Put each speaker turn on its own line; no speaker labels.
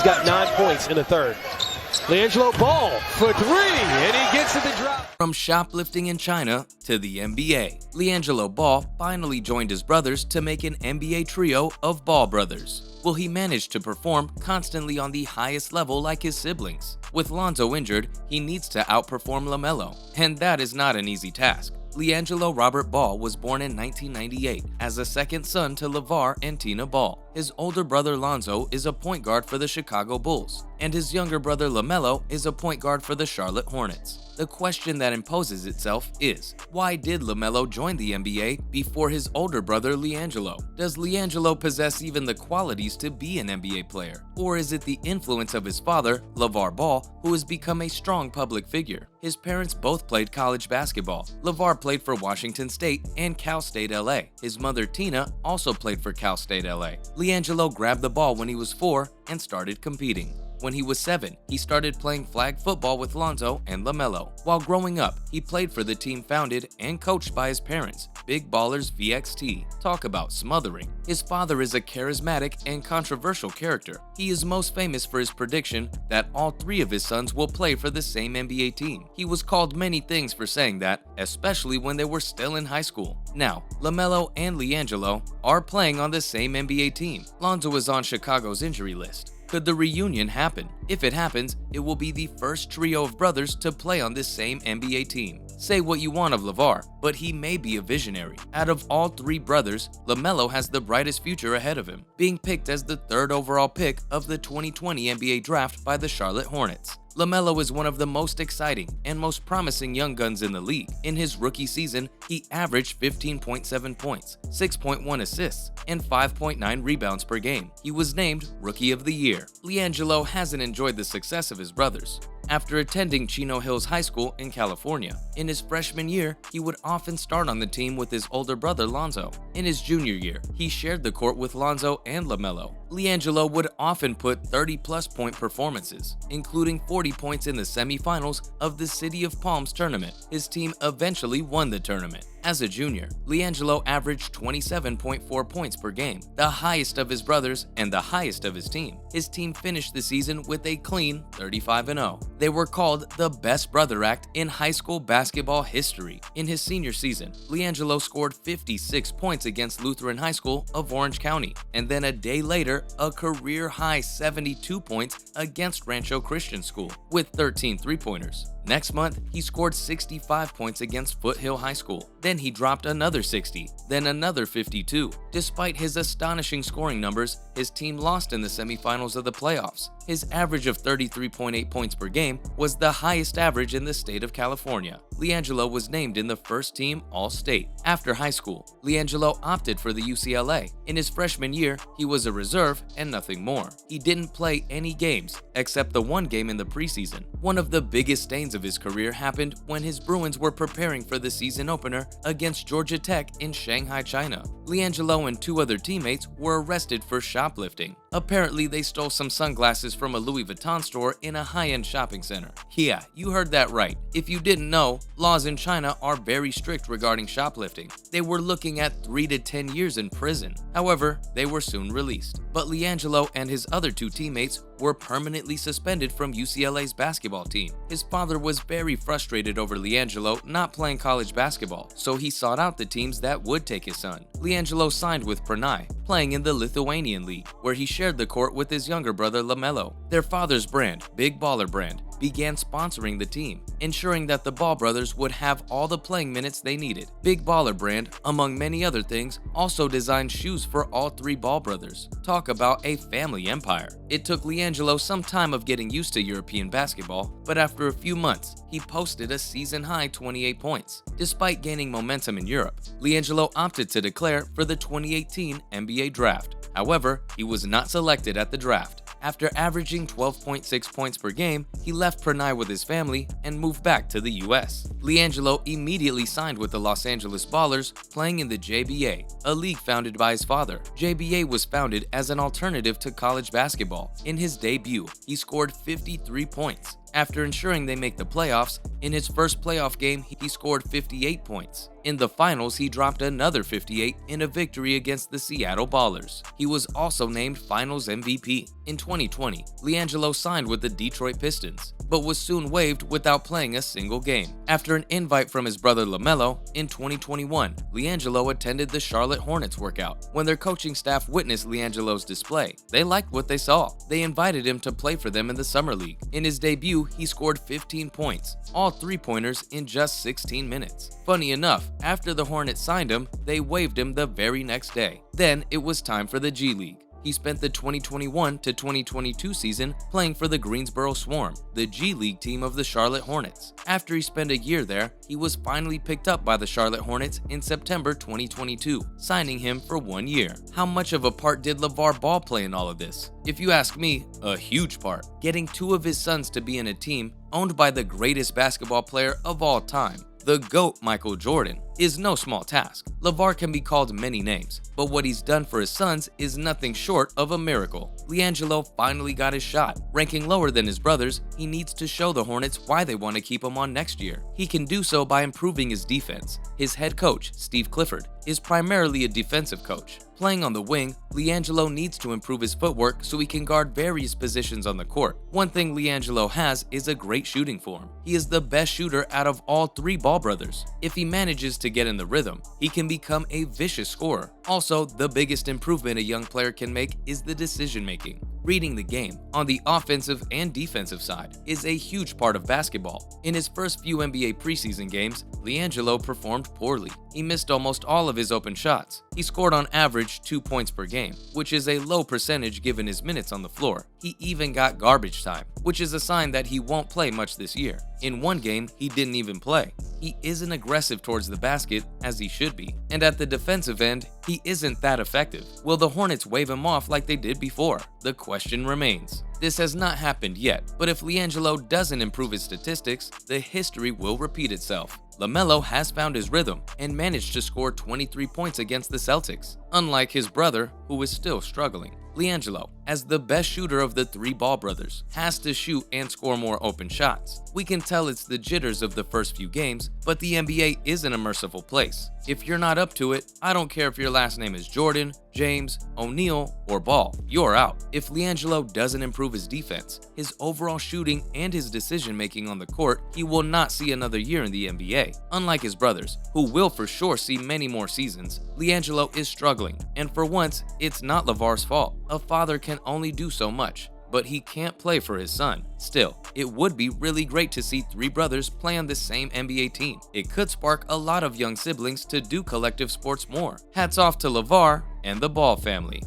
got 9 points in the third. LiAngelo Ball for three, and he gets to the drop.
From shoplifting in China to the NBA, LiAngelo Ball finally joined his brothers to make an NBA trio of Ball brothers. Will he manage to perform constantly on the highest level like his siblings? With Lonzo injured, he needs to outperform LaMelo, and that is not an easy task. LiAngelo Robert Ball was born in 1998 as a second son to LaVar and Tina Ball. His older brother Lonzo is a point guard for the Chicago Bulls, and his younger brother LaMelo is a point guard for the Charlotte Hornets. The question that imposes itself is, why did LaMelo join the NBA before his older brother LiAngelo? Does LiAngelo possess even the qualities to be an NBA player? Or is it the influence of his father, LaVar Ball, who has become a strong public figure? His parents both played college basketball. LaVar played for Washington State and Cal State LA. His mother Tina also played for Cal State LA. LiAngelo grabbed the ball when he was 4 and started competing. When he was 7, he started playing flag football with Lonzo and LaMelo. While growing up, he played for the team founded and coached by his parents, Big Ballers VXT. Talk about smothering. His father is a charismatic and controversial character. He is most famous for his prediction that all 3 of his sons will play for the same NBA team. He was called many things for saying that, especially when they were still in high school. Now, LaMelo and LiAngelo are playing on the same NBA team. Lonzo is on Chicago's injury list. Could the reunion happen? If it happens, it will be the first trio of brothers to play on this same NBA team. Say what you want of LaVar, but he may be a visionary. Out of all 3 brothers, LaMelo has the brightest future ahead of him, being picked as the 3rd overall pick of the 2020 NBA draft by the Charlotte Hornets. LaMelo is one of the most exciting and most promising young guns in the league. In his rookie season, he averaged 15.7 points, 6.1 assists, and 5.9 rebounds per game. He was named Rookie of the Year. LiAngelo hasn't enjoyed the success of his brothers. After attending Chino Hills High School in California, in his freshman year, he would often start on the team with his older brother Lonzo. In his junior year, he shared the court with Lonzo and LaMelo. LiAngelo would often put 30-plus point performances, including 40 points in the semifinals of the City of Palms tournament. His team eventually won the tournament. As a junior, LiAngelo averaged 27.4 points per game, the highest of his brothers and the highest of his team. His team finished the season with a clean 35-0. They were called the best brother act in high school basketball history. In his senior season, LiAngelo scored 56 points against Lutheran High School of Orange County, and then a day later, a career-high 72 points against Rancho Christian School, with 13 three-pointers. Next month, he scored 65 points against Foothill High School. Then he dropped another 60, then another 52. Despite his astonishing scoring numbers, his team lost in the semifinals of the playoffs. His average of 33.8 points per game was the highest average in the state of California. LiAngelo was named in the first team All-State. After high school, LiAngelo opted for the UCLA. In his freshman year, he was a reserve and nothing more. He didn't play any games, except the one game in the preseason. One of the biggest stains of his career happened when his Bruins were preparing for the season opener against Georgia Tech in Shanghai, China. LiAngelo and 2 other teammates were arrested for shoplifting. Apparently, they stole some sunglasses from a Louis Vuitton store in a high-end shopping center. Yeah, you heard that right. If you didn't know, laws in China are very strict regarding shoplifting. They were looking at 3 to 10 years in prison. However, they were soon released. But LiAngelo and his other 2 teammates were permanently suspended from UCLA's basketball team. His father was very frustrated over LiAngelo not playing college basketball, so he sought out the teams that would take his son. LiAngelo signed with Pranay, playing in the Lithuanian League, where he shared the court with his younger brother LaMelo. Their father's brand, Big Baller Brand, began sponsoring the team, ensuring that the Ball brothers would have all the playing minutes they needed. Big Baller Brand, among many other things, also designed shoes for all 3 Ball brothers. Talk about a family empire. It took LiAngelo some time of getting used to European basketball, but after a few months, he posted a season-high 28 points. Despite gaining momentum in Europe, LiAngelo opted to declare for the 2018 NBA draft. However, he was not selected at the draft. After averaging 12.6 points per game, he left Pranay with his family and moved back to the US. LiAngelo immediately signed with the Los Angeles Ballers, playing in the JBA, a league founded by his father. JBA was founded as an alternative to college basketball. In his debut, he scored 53 points. After ensuring they make the playoffs, in his first playoff game, he scored 58 points. In the finals, he dropped another 58 in a victory against the Seattle Ballers. He was also named Finals MVP. In 2020, LiAngelo signed with the Detroit Pistons, but was soon waived without playing a single game. After an invite from his brother LaMelo, in 2021, LiAngelo attended the Charlotte Hornets workout. When their coaching staff witnessed LiAngelo's display, they liked what they saw. They invited him to play for them in the Summer League. In his debut, he scored 15 points, all three-pointers in just 16 minutes. Funny enough, after the Hornets signed him, they waived him the very next day. Then it was time for the G League. He spent the 2021 to 2022 season playing for the Greensboro Swarm, the G League team of the Charlotte Hornets. After he spent a year there, he was finally picked up by the Charlotte Hornets in September 2022, signing him for 1 year. How much of a part did LaVar Ball play in all of this? If you ask me, a huge part. Getting two of his sons to be in a team owned by the greatest basketball player of all time, the GOAT Michael Jordan, is no small task. LaVar can be called many names, but what he's done for his sons is nothing short of a miracle. LiAngelo finally got his shot. Ranking lower than his brothers, he needs to show the Hornets why they want to keep him on next year. He can do so by improving his defense. His head coach, Steve Clifford, is primarily a defensive coach. Playing on the wing, LiAngelo needs to improve his footwork so he can guard various positions on the court. One thing LiAngelo has is a great shooting form. He is the best shooter out of all three Ball brothers. If he manages to get in the rhythm, he can become a vicious scorer. Also, the biggest improvement a young player can make is the decision making. Reading the game, on the offensive and defensive side, is a huge part of basketball. In his first few NBA preseason games, LiAngelo performed poorly. He missed almost all of his open shots. He scored on average 2 points per game, which is a low percentage given his minutes on the floor. He even got garbage time, which is a sign that he won't play much this year. In one game, he didn't even play. He isn't aggressive towards the basket as he should be, and at the defensive end, he isn't that effective. Will the Hornets wave him off like they did before? The question remains. This has not happened yet, but if LiAngelo doesn't improve his statistics, the history will repeat itself. LaMelo has found his rhythm and managed to score 23 points against the Celtics, unlike his brother, who is still struggling. LiAngelo, as the best shooter of the three Ball brothers, has to shoot and score more open shots. We can tell it's the jitters of the first few games, but the NBA isn't a merciful place. If you're not up to it, I don't care if your last name is Jordan, James, O'Neal, or Ball, you're out. If LiAngelo doesn't improve his defense, his overall shooting, and his decision-making on the court, he will not see another year in the NBA. Unlike his brothers, who will for sure see many more seasons, LiAngelo is struggling, and for once, it's not LaVar's fault. A father can only do so much, but he can't play for his son. Still, it would be really great to see three brothers play on the same NBA team. It could spark a lot of young siblings to do collective sports more. Hats off to LaVar and the Ball family.